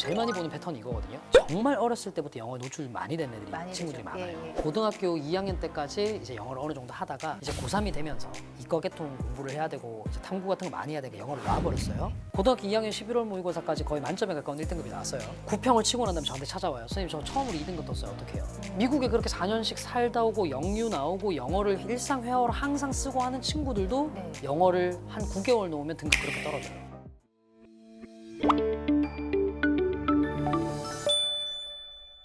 제일 많이 보는 패턴이 이거거든요. 정말 어렸을 때부터 영어에 노출 많이 된 애들이 많이 친구들이 되죠. 많아요. 예, 예. 고등학교 2학년 때까지 이제 영어를 어느 정도 하다가 이제 고3이 되면서 이과 계통 공부를 해야 되고 이제 탐구 같은 거 많이 해야 되니까 영어를 놔버렸어요. 고등학교 2학년 11월 모의고사까지 거의 만점에 가까운 1등급이 나왔어요. 9평을 치고 난 다음에 저한테 찾아와요. 선생님 저 처음으로 2등급 떴어요. 어떡해요? 미국에 그렇게 4년씩 살다 오고 영유 나오고 영어를 일상 회화로 항상 쓰고 하는 친구들도 네. 영어를 한 9개월 놓으면 등급 그렇게 떨어져요.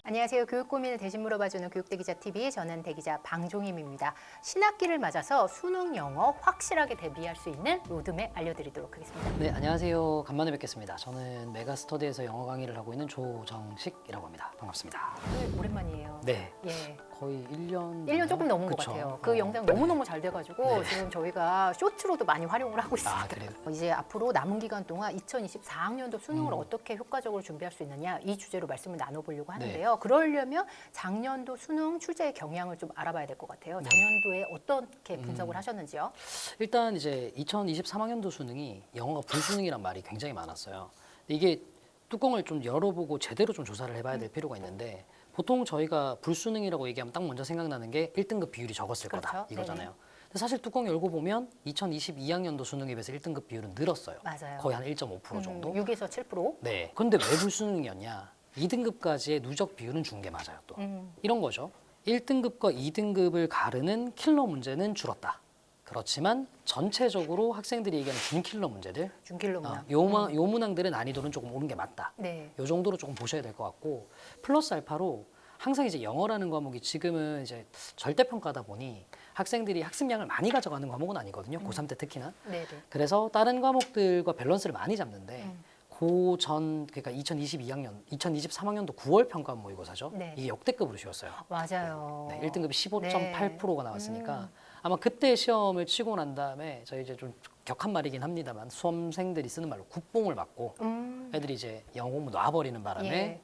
안녕하세요. 교육 고민을 대신 물어봐주는 교육대기자TV, 저는 대기자 방종임입니다. 신학기를 맞아서 수능 영어 확실하게 대비할 수 있는 로드맵 알려드리도록 하겠습니다. 네, 안녕하세요. 간만에 뵙겠습니다. 저는 메가스터디에서 영어 강의를 하고 있는 조정식이라고 합니다. 반갑습니다. 네, 오랜만이에요. 네, 예. 거의 1년... 1년 조금 넘은 그쵸? 것 같아요. 그 영상 너무너무 잘 돼가지고 네. 지금 저희가 쇼츠로도 많이 활용을 하고 있습니다. 아, 그래요? 이제 앞으로 남은 기간 동안 2024학년도 수능을 어떻게 효과적으로 준비할 수 있느냐, 이 주제로 말씀을 나눠보려고 하는데요. 그러려면 작년도 수능 출제의 경향을 좀 알아봐야 될 것 같아요. 네. 작년도에 어떻게 분석을 하셨는지요? 일단 이제 2023학년도 수능이 영어가 불수능이란 말이 굉장히 많았어요. 근데 이게 뚜껑을 좀 열어보고 제대로 좀 조사를 해봐야 될 필요가 있는데 보통 저희가 불수능이라고 얘기하면 딱 먼저 생각나는 게 1등급 비율이 적었을 거다 그렇죠. 이거잖아요. 네네. 근데 사실 뚜껑 열고 보면 2022학년도 수능에 비해서 1등급 비율은 늘었어요. 맞아요. 거의 한 1.5% 정도. 6에서 7%. 네. 근데 왜 불수능이었냐? 2등급까지의 누적 비율은 준 게 맞아요, 또. 이런 거죠. 1등급과 2등급을 가르는 킬러 문제는 줄었다. 그렇지만 전체적으로 학생들이 얘기하는 준킬러 문제들, 준킬러 문항. 요 문항들의 난이도는 조금 오른 게 맞다. 네. 요 정도로 조금 보셔야 될 것 같고, 플러스 알파로 항상 이제 영어라는 과목이 지금은 이제 절대평가다 보니 학생들이 학습량을 많이 가져가는 과목은 아니거든요. 고3 때 특히나. 네네. 그래서 다른 과목들과 밸런스를 많이 잡는데 고전 그러니까 2022학년, 2023학년도 9월 평가 모의고사죠. 네. 이게 역대급으로 쉬웠어요. 맞아요. 네, 1등급이 15.8%가 나왔으니까 음. 아마 그때 시험을 치고 난 다음에 저희 이제 좀 격한 말이긴 합니다만 수험생들이 쓰는 말로 국뽕을 맞고 애들이 이제 영어 공부 놔버리는 바람에 예.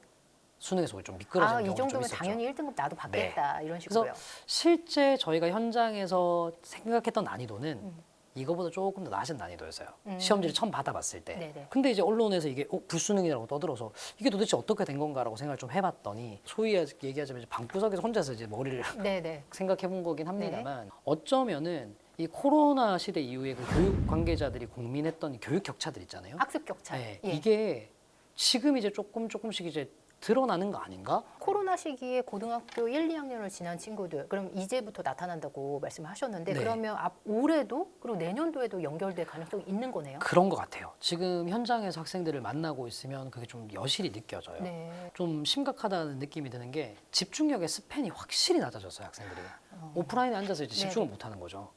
수능에서 좀 미끄러지는 아, 이 경우가 좀 정도면 있었죠. 당연히 1등급 나도 받겠다. 이런 그래서 식으로요. 실제 저희가 현장에서 생각했던 난이도는 이거보다 조금 더 낮은 난이도였어요. 시험지를 처음 받아봤을 때. 네네. 근데 이제 언론에서 이게 불수능이라고 떠들어서 이게 도대체 어떻게 된 건가라고 생각을 좀 해봤더니 소위 얘기하자면 이제 방구석에서 혼자서 이제 머리를 네네. 생각해본 거긴 합니다만 어쩌면은 이 코로나 시대 이후에 그 교육 관계자들이 고민했던 이 교육 격차들 있잖아요. 학습 격차. 네, 예. 이게 지금 이제 조금씩 이제 드러나는 거 아닌가? 코로나 시기에 고등학교 1, 2학년을 지난 친구들, 그럼 이제부터 나타난다고 말씀하셨는데, 네. 그러면 올해도 그리고 내년도에도 연결될 가능성이 있는 거네요. 그런 것 같아요. 지금 현장에서 학생들을 만나고 있으면 그게 좀 여실히 느껴져요. 네. 좀 심각하다는 느낌이 드는 게 집중력의 스팬이 확실히 낮아졌어요, 학생들이. 오프라인에 앉아서 이제 집중을 네네. 못 하는 거죠.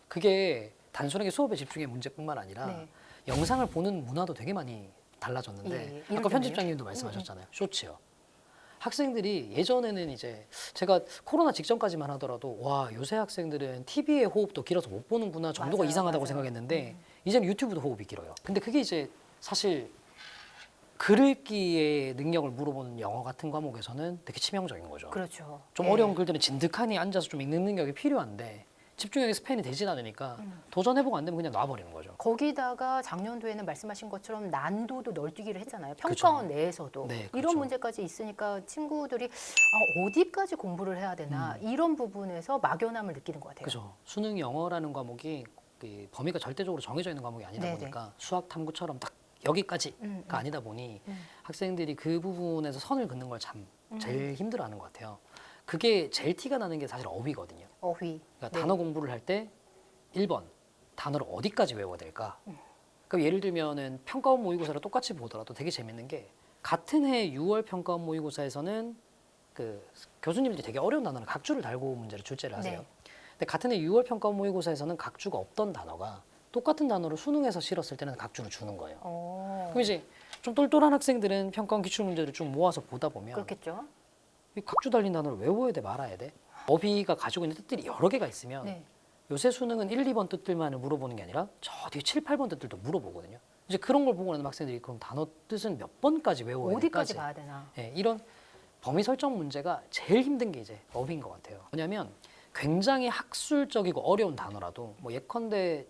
그게 단순하게 수업에 집중의 문제뿐만 아니라 네. 영상을 보는 문화도 되게 많이 달라졌는데 예, 아까 이를테면요? 편집장님도 말씀하셨잖아요. 쇼츠요. 학생들이 예전에는 이제 제가 코로나 직전까지만 하더라도 와 요새 학생들은 TV의 호흡도 길어서 못 보는구나 정도가 맞아요, 이상하다고 맞아요. 생각했는데 이제는 유튜브도 호흡이 길어요. 근데 그게 이제 사실 글읽기의 능력을 물어보는 영어 같은 과목에서는 되게 치명적인 거죠. 그렇죠. 좀 예. 어려운 글들은 진득하니 앉아서 좀 읽는 능력이 필요한데 집중력의 스팬이 되진 않으니까 도전해보고 안 되면 그냥 놔버리는 거죠. 거기다가 작년도에는 말씀하신 것처럼 난도도 널뛰기를 했잖아요. 그죠. 평가원 내에서도. 네, 그렇죠. 이런 문제까지 있으니까 친구들이 어디까지 공부를 해야 되나 이런 부분에서 막연함을 느끼는 것 같아요. 그죠. 수능 영어라는 과목이 그 범위가 절대적으로 정해져 있는 과목이 아니다 네네. 보니까 수학 탐구처럼 딱 여기까지가 아니다 보니 학생들이 그 부분에서 선을 긋는 걸 참 제일 힘들어하는 것 같아요. 그게 제일 티가 나는 게 사실 어휘거든요. 어휘. 그러니까 네. 단어 공부를 할 때 1번 단어를 어디까지 외워야 될까? 그럼 예를 들면은 평가원 모의고사를 똑같이 보더라도 되게 재밌는 게 같은 해 6월 평가원 모의고사에서는 그 교수님들이 되게 어려운 단어를 각주를 달고 문제를 출제를 하세요. 네. 근데 같은 해 6월 평가원 모의고사에서는 각주가 없던 단어가 똑같은 단어를 수능에서 실었을 때는 각주를 주는 거예요. 그럼 이제 좀 똘똘한 학생들은 평가원 기출 문제를 쭉 모아서 보다 보면 그렇겠죠. 이 각주 달린 단어를 외워야 돼 말아야 돼? 어휘가 가지고 있는 뜻들이 여러 개가 있으면 네. 요새 수능은 1, 2번 뜻들만을 물어보는 게 아니라 저 뒤에 7, 8번 뜻들도 물어보거든요. 이제 그런 걸 보고 나는 학생들이 그럼 단어 뜻은 몇 번까지 외워야 어디까지 될까지 가야 되나. 예, 이런 범위 설정 문제가 제일 힘든 게 이제 어휘인 것 같아요. 뭐냐면 굉장히 학술적이고 어려운 단어라도 뭐 예컨대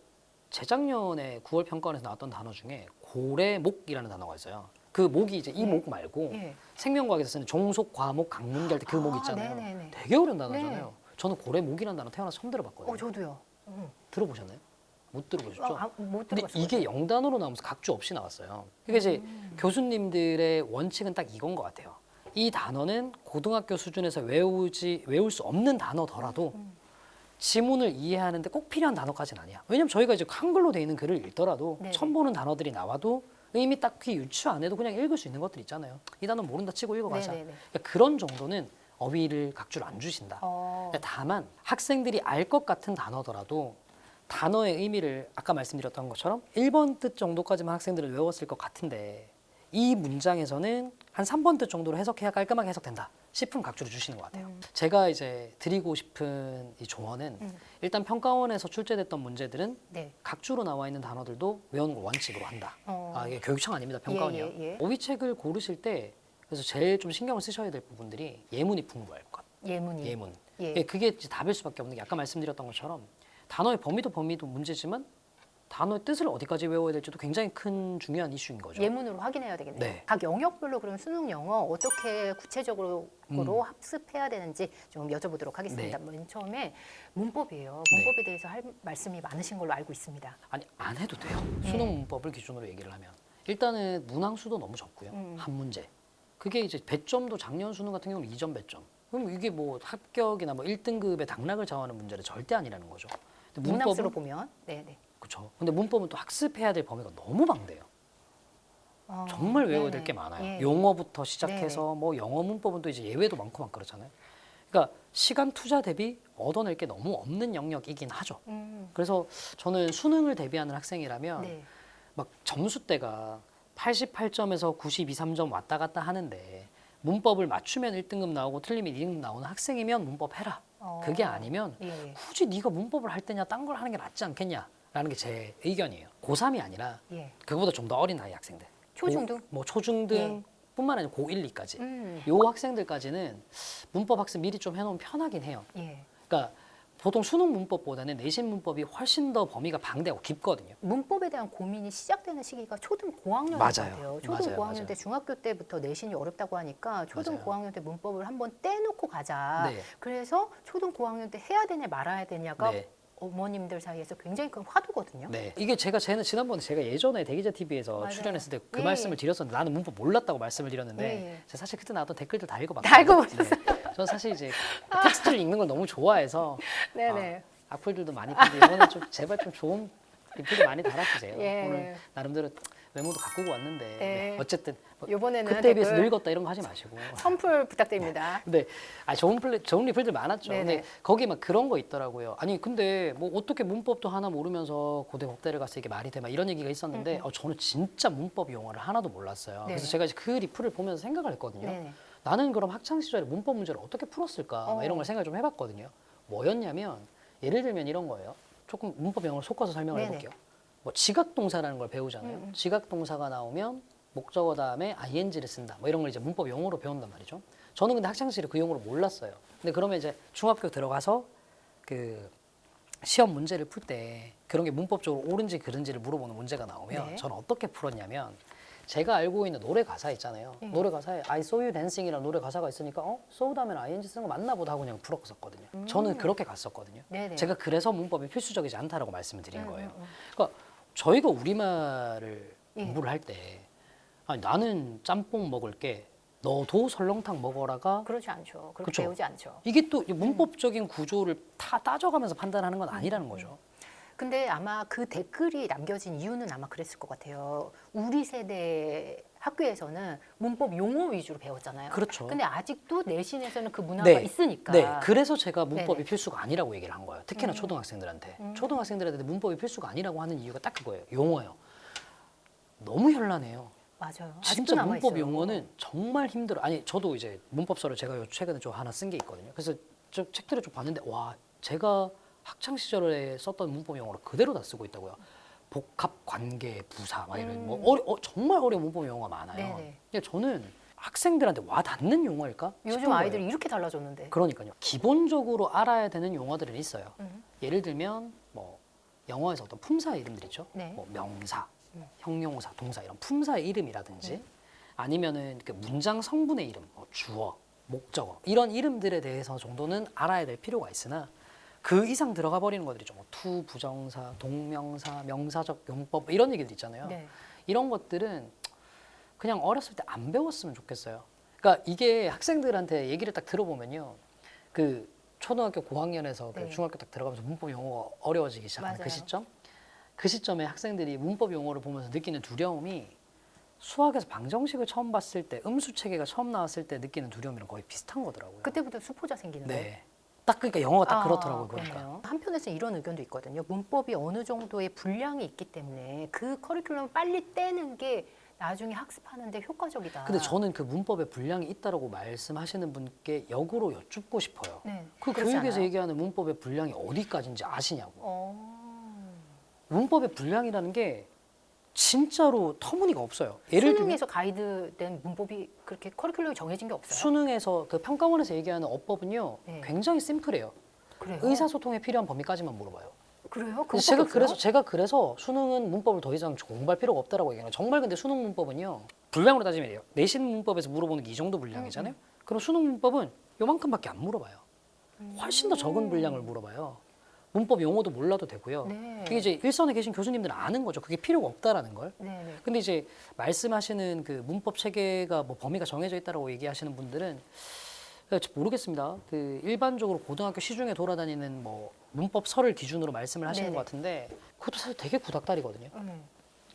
재작년에 9월 평가원에서 나왔던 단어 중에 고래목이라는 단어가 있어요. 그 목이 이제 이 예. 목 말고 예. 생명과학에서 쓰는 종속, 과목, 강문계 할 때 그 목 아, 있잖아요. 네네네. 되게 어려운 단어잖아요. 네. 저는 고래목이라는 단어 태어나서 처음 들어봤거든요. 저도요. 들어보셨나요? 못 들어보셨죠? 못 근데 들어봤어요. 이게 영단어로 나오면서 각주 없이 나왔어요. 그러니까 이제 교수님들의 원칙은 딱 이건 것 같아요. 이 단어는 고등학교 수준에서 외울 수 없는 단어더라도 지문을 이해하는데 꼭 필요한 단어까지는 아니야. 왜냐면 저희가 이제 한글로 돼 있는 글을 읽더라도 네네. 처음 보는 단어들이 나와도 의미 딱히 유추 안 해도 그냥 읽을 수 있는 것들 있잖아요. 이 단어 모른다 치고 읽어가자. 네네네. 그러니까 그런 정도는 어휘를 각주를 안 주신다. 그러니까 다만 학생들이 알 것 같은 단어더라도 단어의 의미를 아까 말씀드렸던 것처럼 1번 뜻 정도까지만 학생들은 외웠을 것 같은데 이 문장에서는 한 3번 뜻 정도로 해석해야 깔끔하게 해석된다 싶은 각주를 주시는 것 같아요. 제가 이제 드리고 싶은 이 조언은 일단 평가원에서 출제됐던 문제들은 네. 각주로 나와 있는 단어들도 외우는 걸 원칙으로 한다. 이게 교육청 아닙니다. 평가원이요. 예. 어휘책을 고르실 때 그래서 제일 좀 신경을 쓰셔야 될 부분들이 예문이 풍부할 것. 예문이. 예문. 예. 예, 그게 이제 답일 수밖에 없는 게 아까 말씀드렸던 것처럼 단어의 범위도 문제지만 단어의 뜻을 어디까지 외워야 될지도 굉장히 큰 중요한 이슈인 거죠. 예문으로 확인해야 되겠네요. 네. 각 영역별로 그럼 수능 영어 어떻게 구체적으로 합습해야 되는지 좀 여쭤보도록 하겠습니다. 네. 맨 처음에 문법이에요. 네. 문법에 대해서 할 말씀이 많으신 걸로 알고 있습니다. 아니 안 해도 돼요. 네. 수능 문법을 기준으로 얘기를 하면 일단은 문항수도 너무 적고요. 한 문제. 그게 이제 배점도 작년 수능 같은 경우는 2점 배점. 그럼 이게 뭐 합격이나 뭐 1등급의 당락을 좌우하는 문제는 절대 아니라는 거죠. 근데 문항수로 보면. 네네. 그렇죠. 근데 문법은 또 학습해야 될 범위가 너무 방대해요. 정말 외워야 될 게 많아요. 예. 용어부터 시작해서 뭐 영어 문법은 또 이제 예외도 많고 막 그렇잖아요. 그러니까 시간 투자 대비 얻어낼 게 너무 없는 영역이긴 하죠. 그래서 저는 수능을 대비하는 학생이라면 네. 막 점수대가 88점에서 92, 3점 왔다 갔다 하는데 문법을 맞추면 1등급 나오고 틀리면 2등급 나오는 학생이면 문법 해라. 그게 아니면 예. 굳이 네가 문법을 할 때냐 딴 걸 하는 게 낫지 않겠냐라는 게 제 의견이에요. 고3이 아니라 예. 그거보다 좀 더 어린 나이 학생들. 초중등? 뭐 초중등 뿐만 아니라 고1, 2까지. 음. 요 학생들까지는 문법 학습 미리 좀 해놓으면 편하긴 해요. 예. 그러니까 보통 수능 문법보다는 내신 문법이 훨씬 더 범위가 방대하고 깊거든요. 문법에 대한 고민이 시작되는 시기가 초등 고학년 맞아요. 같아요. 초등 맞아요. 고학년 맞아요. 때 중학교 때부터 내신이 어렵다고 하니까 초등 맞아요. 고학년 때 문법을 한번 떼놓고 가자. 네. 그래서 초등 고학년 때 해야 되냐 말아야 되냐가 네. 어머님들 사이에서 굉장히 큰 화두거든요. 네. 이게 지난번에 제가 예전에 대기자 TV에서 맞아요. 출연했을 때 그 예, 말씀을 드렸었는데 나는 문법 몰랐다고 말씀을 드렸는데 예. 제가 사실 그때 나왔던 댓글들 다 읽어봤거든요. 다 읽어보셨어요? 네. 저는 사실 이제 텍스트를 읽는 걸 너무 좋아해서 네네. 악플들도 많이 보는데 이번에 좀 제발 좀 좋은 리플도 많이 달아주세요. 예. 오늘 나름대로 외모도 가꾸고 왔는데 네. 네. 어쨌든 뭐 이번에는 그때에 비해서 댓글 늙었다 이런 거 하지 마시고. 선풀 부탁드립니다. 근데 좋은 리플들 많았죠. 네네. 근데 거기 막 그런 거 있더라고요. 아니 근데 뭐 어떻게 문법도 하나 모르면서 고대 국대를 가서 이게 말이 돼? 막 이런 얘기가 있었는데 저는 진짜 문법 용어를 하나도 몰랐어요. 그래서 네네. 제가 이제 그 리플을 보면서 생각을 했거든요. 네네. 나는 그럼 학창 시절에 문법 문제를 어떻게 풀었을까? 막 이런 걸 생각을 좀 해봤거든요. 뭐였냐면 예를 들면 이런 거예요. 조금 문법 용어를 섞어서 설명을 네네. 해볼게요. 뭐 지각동사라는 걸 배우잖아요. 지각동사가 나오면 목적어 다음에 ing를 쓴다. 뭐 이런 걸 이제 문법 용어로 배운단 말이죠. 저는 근데 학창 시절에 그 용어를 몰랐어요. 근데 그러면 이제 중학교 들어가서 그 시험 문제를 풀 때 그런 게 문법적으로 옳은지 그른지를 물어보는 문제가 나오면 네. 저는 어떻게 풀었냐면 제가 알고 있는 노래 가사 있잖아요. 노래 가사에 I saw you dancing이라는 노래 가사가 있으니까 saw 다음에 ing 쓰는 거 맞나 보다 하고 그냥 풀었었거든요. 저는 그렇게 갔었거든요. 네네. 제가 그래서 문법이 필수적이지 않다라고 말씀을 드린 거예요. 그러니까 저희가 우리말을 공부를 할 때 아니, 나는 짬뽕 먹을게 너도 설렁탕 먹어라가 그렇지 않죠. 그렇게 그쵸. 배우지 않죠. 이게 또 문법적인 구조를 다 따져가면서 판단하는 건 아니라는 거죠. 근데 아마 그 댓글이 남겨진 이유는 아마 그랬을 것 같아요. 우리 세대 학교에서는 문법 용어 위주로 배웠잖아요. 그렇죠. 근데 아직도 내신에서는 그 문화가 네. 있으니까. 네, 그래서 제가 문법이 네네. 필수가 아니라고 얘기를 한 거예요. 특히나 초등학생들한테. 초등학생들한테 문법이 필수가 아니라고 하는 이유가 딱 그거예요. 용어요. 너무 현란해요. 맞아요. 아직도 진짜 남아 문법 있어요. 용어는 정말 힘들어. 아니 저도 이제 문법서를 제가 요 최근에 좀 하나 쓴 게 있거든요. 그래서 저 책들을 좀 봤는데 와 제가 학창 시절에 썼던 문법 용어를 그대로 다 쓰고 있다고요. 복합 관계 부사 막 이런 뭐 정말 어려운 문법 용어가 많아요. 네네. 근데 저는 학생들한테 와 닿는 용어일까? 요즘 싶은 아이들이 거예요. 이렇게 달라졌는데. 그러니까요. 기본적으로 알아야 되는 용어들은 있어요. 예를 들면 뭐 영어에서 어떤 품사의 이름들 있죠. 네. 뭐 명사, 형용사, 동사 이런 품사의 이름이라든지 아니면은 그 문장 성분의 이름, 뭐 주어, 목적어 이런 이름들에 대해서 정도는 알아야 될 필요가 있으나 그 이상 들어가 버리는 것들이죠. 뭐 투, 부정사, 동명사, 명사적 용법 이런 얘기들 있잖아요. 네. 이런 것들은 그냥 어렸을 때 안 배웠으면 좋겠어요. 그러니까 이게 학생들한테 얘기를 딱 들어보면요. 그 초등학교 고학년에서 그 네. 중학교 딱 들어가면서 문법 용어가 어려워지기 시작하는 그 맞아요. 시점. 그 시점에 학생들이 문법 용어를 보면서 느끼는 두려움이 수학에서 방정식을 처음 봤을 때, 음수 체계가 처음 나왔을 때 느끼는 두려움이랑 거의 비슷한 거더라고요. 그때부터 수포자 생기는 거예요. 네. 딱 그러니까 영어가 딱 그렇더라고요. 보니까. 그러네요. 한편에서는 이런 의견도 있거든요. 문법이 어느 정도의 분량이 있기 때문에 그 커리큘럼을 빨리 떼는 게 나중에 학습하는데 효과적이다. 근데 저는 그 문법에 분량이 있다라고 말씀하시는 분께 역으로 여쭙고 싶어요. 네, 그 그렇지 교육에서 않아요? 얘기하는 문법의 분량이 어디까지인지 아시냐고. 어... 문법의 분량이라는 게 진짜로 터무니가 없어요. 예를 들면 수능에서 가이드된 문법이 그렇게 커리큘럼이 정해진 게 없어요? 수능에서 그 평가원에서 얘기하는 어법은요. 네. 굉장히 심플해요. 그래요? 의사소통에 필요한 범위까지만 물어봐요. 그래요? 근데 제가 그래서 수능은 문법을 더 이상 공부할 필요가 없다라고 얘기해요. 정말 근데 수능 문법은요. 분량으로 따지면 돼요. 내신 문법에서 물어보는 게 이 정도 분량이잖아요. 그럼 수능 문법은 요만큼밖에 안 물어봐요. 훨씬 더 적은 분량을 물어봐요. 문법 용어도 몰라도 되고요. 네. 그게 이제 일선에 계신 교수님들은 아는 거죠. 그게 필요가 없다라는 걸. 네네. 근데 이제 말씀하시는 그 문법 체계가 뭐 범위가 정해져 있다라고 얘기하시는 분들은 모르겠습니다. 그 일반적으로 고등학교 시중에 돌아다니는 뭐 문법서를 기준으로 말씀을 하시는 네네. 것 같은데 그것도 사실 되게 구닥다리거든요. 네.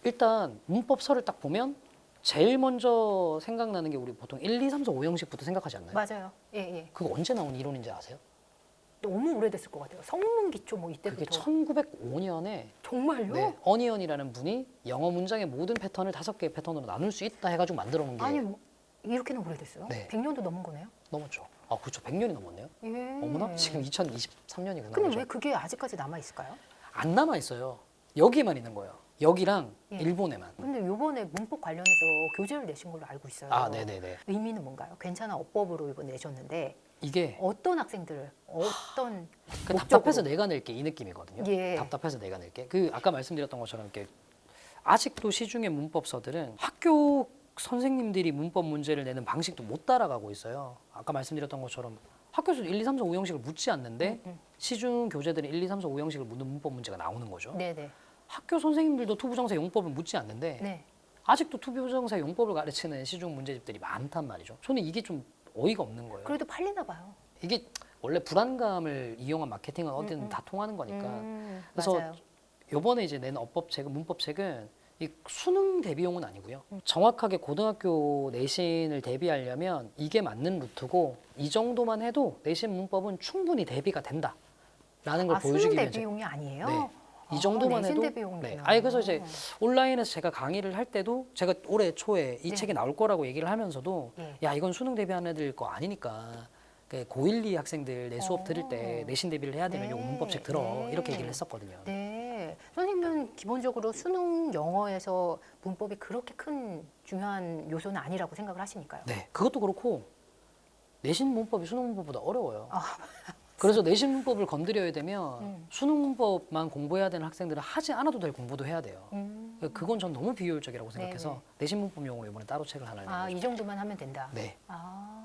일단 문법서를 딱 보면 제일 먼저 생각나는 게 우리 보통 1, 2, 3, 4, 5형식부터 생각하지 않나요? 맞아요. 예, 예. 그거 언제 나온 이론인지 아세요? 너무 오래됐을 것 같아요. 성문 기초 뭐 이때부터. 그게 1905년에 정말요? 네, 어니언이라는 분이 영어 문장의 모든 패턴을 5개의 패턴으로 나눌 수 있다 해가지고 만들어 놓은 게 아니 뭐, 이렇게나 오래됐어요? 네. 100년도 넘은 거네요? 넘었죠. 아, 그렇죠. 100년이 넘었네요. 예. 어머나? 지금 2023년이구나. 근데 왜 그게 아직까지 남아 있을까요? 안 남아 있어요. 여기에만 있는 거예요. 여기랑 예. 일본에만. 근데 요번에 문법 관련해서 교재를 내신 걸로 알고 있어요. 아, 네네네. 의미는 뭔가요? 괜찮아 어법으로 이번 내셨는데 이게 어떤 학생들, 어떤 그 목적으로? 답답해서 내가 낼게 이 느낌이거든요. 예. 답답해서 내가 낼게. 그 아까 말씀드렸던 것처럼 이렇게 아직도 시중의 문법서들은 학교 선생님들이 문법 문제를 내는 방식도 못 따라가고 있어요. 아까 말씀드렸던 것처럼 학교에서 1, 2, 3, 4, 5형식을 묻지 않는데 시중 교재들은 1, 2, 3, 4, 5형식을 묻는 문법 문제가 나오는 거죠. 네네. 학교 선생님들도 투부정사 용법을 묻지 않는데 네. 아직도 투부정사 용법을 가르치는 시중 문제집들이 많단 말이죠. 저는 이게 좀 어이가 없는 거예요. 그래도 팔리나 봐요. 이게 원래 불안감을 이용한 마케팅은 어디든 다 통하는 거니까. 그래서 맞아요. 요번에 이제 낸 어법책은 문법책은 이 수능 대비용은 아니고요. 정확하게 고등학교 내신을 대비하려면 이게 맞는 루트고 이 정도만 해도 내신 문법은 충분히 대비가 된다라는 걸 수능 보여주기 위해서 대비용이 아니에요? 네. 이 정도만 내신 해도 대비용이구나. 네. 아니 그래서 이제 온라인에서 제가 강의를 할 때도 제가 올해 초에 이 네. 책이 나올 거라고 얘기를 하면서도 예. 야 이건 수능 대비하는 애들 거 아니니까 그 고1, 2 학생들 내 수업 들을 때 내신 대비를 해야 되면 네. 요 문법책 들어 네. 이렇게 얘기를 했었거든요. 네. 선생님은 기본적으로 수능 영어에서 문법이 그렇게 큰 중요한 요소는 아니라고 생각을 하시니까요. 네, 그것도 그렇고 내신 문법이 수능 문법보다 어려워요. 아, 그래서 내신 문법을 건드려야 되면 수능 문법만 공부해야 되는 학생들은 하지 않아도 될 공부도 해야 돼요. 그건 전 너무 비효율적이라고 생각해서 네네. 내신 문법 용어로 이번에 따로 책을 하나 냈죠. 이 정도만 하면 된다. 네. 아.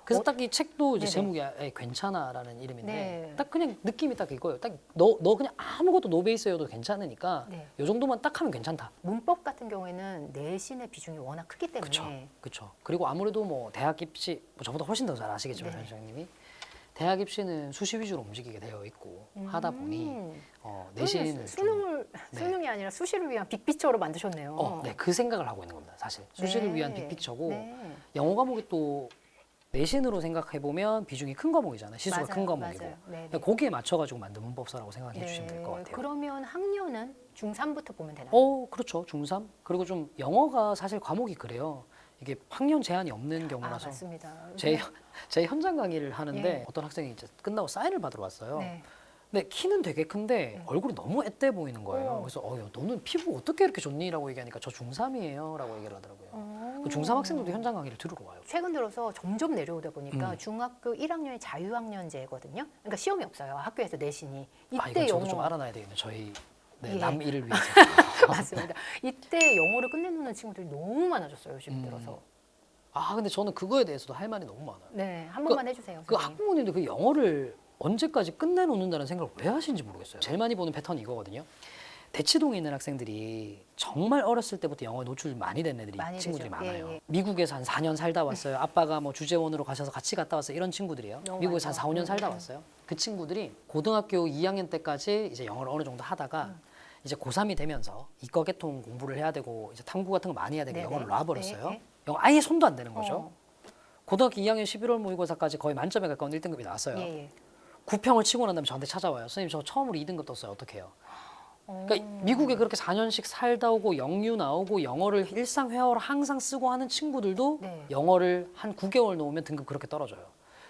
그래서 딱 이 책도 이제 네네. 제목이 괜찮아라는 이름인데 네. 딱 그냥 느낌이 딱 이거예요. 딱 너 그냥 아무것도 노베이스여도 괜찮으니까 네. 이 정도만 딱 하면 괜찮다. 문법 같은 경우에는 내신의 비중이 워낙 크기 때문에 그렇죠. 그리고 아무래도 뭐 대학 입시 뭐 저보다 훨씬 더 잘 아시겠지만 네. 전 시장님이 대학 입시는 수시 위주로 움직이게 되어 있고 하다 보니 내신을 수능을 네. 수능이 아니라 수시를 위한 빅피처로 만드셨네요. 네, 그 생각을 하고 있는 겁니다. 사실 수시를 네. 위한 빅픽처고 네. 영어 과목이 또 내신으로 생각해 보면 비중이 큰 과목이잖아요. 시수가 맞아요, 큰 과목이고 맞아요. 네, 네. 거기에 맞춰가지고 만든 문법서라고 생각해 주시면 될 것 같아요. 그러면 학년은 중3부터 보면 되나요? 그렇죠. 중3 그리고 좀 영어가 사실 과목이 그래요. 이게 학년 제한이 없는 경우라서 맞습니다. 제 현장 강의를 하는데 예. 어떤 학생이 이제 끝나고 사인을 받으러 왔어요. 네. 근데 키는 되게 큰데 얼굴이 너무 앳돼 보이는 거예요. 그래서 야, 너는 피부 어떻게 이렇게 좋니? 라고 얘기하니까 저 중3이에요 라고 얘기를 하더라고요. 그 중3 학생들도 현장 강의를 들으러 와요. 최근 들어서 점점 내려오다 보니까 중학교 1학년이 자유학년제거든요. 그러니까 시험이 없어요. 학교에서 내신이. 이건 이때 저도 영어 좀 알아놔야 되겠네요. 저희 네, 예. 남 일을 위해서. 맞습니다. 이때 영어를 끝내놓는 친구들이 너무 많아졌어요. 요즘 들어서. 아 근데 저는 그거에 대해서도 할 말이 너무 많아요. 네, 한 번만 해주세요. 그 선생님. 학부모님들 그 영어를 언제까지 끝내놓는다는 생각을 왜 하시는지 모르겠어요. 제일 많이 보는 패턴이 이거거든요. 대치동에 있는 학생들이 정말 어렸을 때부터 영어에 노출 많이 된 애들이 많이 친구들이 되죠. 많아요. 예, 예. 미국에서 한 4년 살다 왔어요. 아빠가 뭐 주재원으로 가셔서 같이 갔다 왔어요. 이런 친구들이에요. 너무 미국에서 한 많죠. 4, 5년 살다 왔어요. 그 친구들이 고등학교 2학년 때까지 이제 영어를 어느 정도 하다가 이제 고3이 되면서 이과 계통 공부를 해야 되고 이제 탐구 같은 거 많이 해야 되고 네네. 영어를 놔버렸어요. 네, 네. 영어 아예 손도 안 대는 거죠. 어. 고등학교 2학년 11월 모의고사까지 거의 만점에 가까운 1등급이 나왔어요. 예, 예. 9평을 치고 난 다음에 저한테 찾아와요. 선생님 저 처음으로 2등급 떴어요. 어떡해요? 어. 그러니까 미국에 그렇게 4년씩 살다 오고 영유 나오고 영어를 일상 회화로 항상 쓰고 하는 친구들도 네. 영어를 한 9개월 놓으면 등급 그렇게 떨어져요.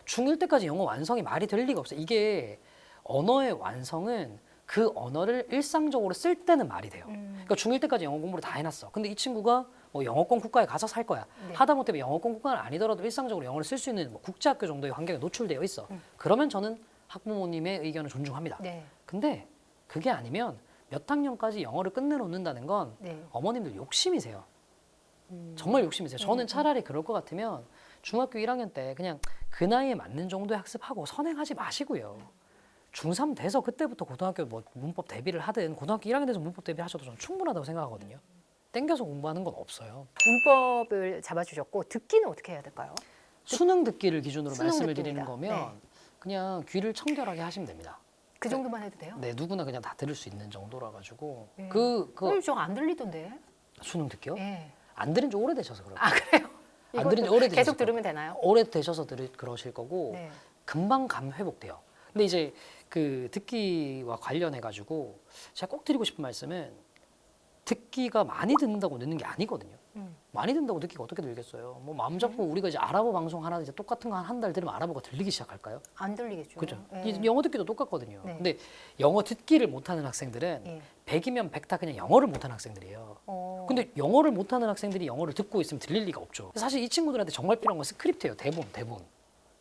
중1 때까지 영어 완성이 말이 될 리가 없어요. 이게 언어의 완성은 그 언어를 일상적으로 쓸 때는 말이 돼요. 그러니까 중1 때까지 영어 공부를 다 해놨어. 근데 이 친구가 뭐 영어권 국가에 가서 살 거야. 네. 하다못해 영어권 국가는 아니더라도 일상적으로 영어를 쓸 수 있는 뭐 국제학교 정도의 환경에 노출되어 있어. 그러면 저는 학부모님의 의견을 존중합니다. 네. 근데 그게 아니면 몇 학년까지 영어를 끝내놓는다는 건 네. 어머님들 욕심이세요. 정말 욕심이세요. 저는 차라리 그럴 것 같으면 중학교 1학년 때 그냥 그 나이에 맞는 정도의 학습하고 선행하지 마시고요. 중3 돼서 그때부터 고등학교 뭐 문법 대비를 하든 고등학교 1학년 돼서 문법 대비를 하셔도 저는 충분하다고 생각하거든요. 땡겨서 공부하는 건 없어요. 문법을 잡아주셨고 듣기는 어떻게 해야 될까요? 수능 듣기를 기준으로 수능 말씀을 듣기입니다. 드리는 거면 네. 그냥 귀를 청결하게 하시면 됩니다. 그 정도만 해도 돼요? 네, 누구나 그냥 다 들을 수 있는 정도라 가지고 네. 그 저안 들리던데. 수능 듣기요? 예. 안 들은 지 오래되셔서 그래요. 아 그래요? 안 들은 지 오래되셔서 계속 그래요. 들으면 되나요? 오래되셔서 그러실 거고 네. 금방 감 회복돼요. 근데 이제 그 듣기와 관련해 가지고 제가 꼭 드리고 싶은 말씀은 듣기가 많이 듣는다고 늦는 게 아니거든요. 많이 듣는다고 듣기가 어떻게 들겠어요? 뭐 마음 잡고 우리가 이제 아랍어 방송 하나 이제 똑같은 거 한 달 들으면 아랍어가 들리기 시작할까요? 안 들리겠죠. 그죠? 예. 이 영어 듣기도 똑같거든요. 네. 근데 영어 듣기를 못하는 학생들은 예. 100이면 100 다 그냥 영어를 못하는 학생들이에요. 근데 영어를 못하는 학생들이 영어를 듣고 있으면 들릴 리가 없죠. 사실 이 친구들한테 정말 필요한 건 스크립트예요. 대본.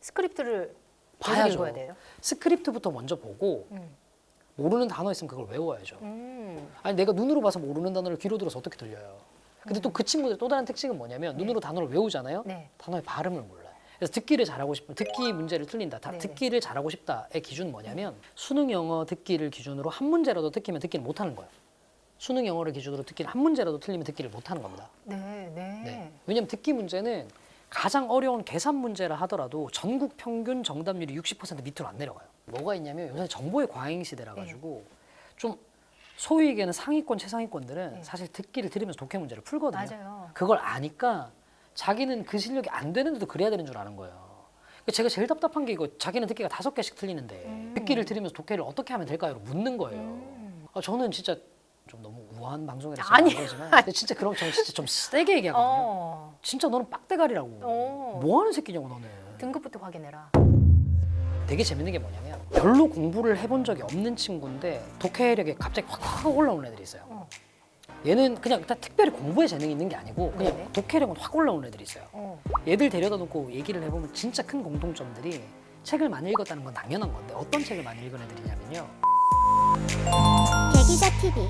스크립트를 봐야죠. 계속 읽어야 돼요. 스크립트부터 먼저 보고 모르는 단어 있으면 그걸 외워야죠. 아니 내가 눈으로 봐서 모르는 단어를 귀로 들어서 어떻게 들려요? 근데 또 그 친구들 또 다른 특징은 뭐냐면 눈으로 단어를 외우잖아요. 네. 단어의 발음을 몰라요. 그래서 듣기를 잘하고 싶으면 듣기 문제를 틀린다. 네네. 듣기를 잘하고 싶다의 기준은 뭐냐면 수능 영어 듣기를 기준으로 한 문제라도 듣기면 듣기를 못하는 거예요. 수능 영어를 기준으로 듣기를 한 문제라도 틀리면 듣기를 못하는 겁니다. 네. 네. 왜냐하면 듣기 문제는 가장 어려운 계산 문제라 하더라도 전국 평균 정답률이 60% 밑으로 안 내려가요. 뭐가 있냐면 요새 정보의 과잉 시대라 가지고 좀 소위 얘기하는 상위권, 최상위권들은 네. 사실 듣기를 들으면서 독해 문제를 풀거든요. 맞아요. 그걸 아니까 자기는 그 실력이 안 되는데도 그래야 되는 줄 아는 거예요. 그러니까 제가 제일 답답한 게 이거 자기는 듣기가 5개씩 틀리는데 듣기를 들으면서 독해를 어떻게 하면 될까요? 묻는 거예요. 아, 저는 진짜 좀 너무 우아한 방송이라 아니, 그러지만 근데 진짜 그럼 저는 진짜 좀 세게 얘기하거든요. 어. 진짜 너는 빡대가리라고. 뭐 하는 새끼냐고 너는. 등급부터 확인해라. 되게 재밌는 게 뭐냐면 별로 공부를 해본 적이 없는 친구인데 독해력이 갑자기 확 올라오는 애들이 있어요. 얘는 그냥 일단 특별히 공부에 재능이 있는 게 아니고 그냥 네네. 독해력은 확 올라오는 애들이 있어요. 얘들 데려다 놓고 얘기를 해보면 진짜 큰 공통점들이 책을 많이 읽었다는 건 당연한 건데 어떤 책을 많이 읽은 애들이냐면요. 대기자 TV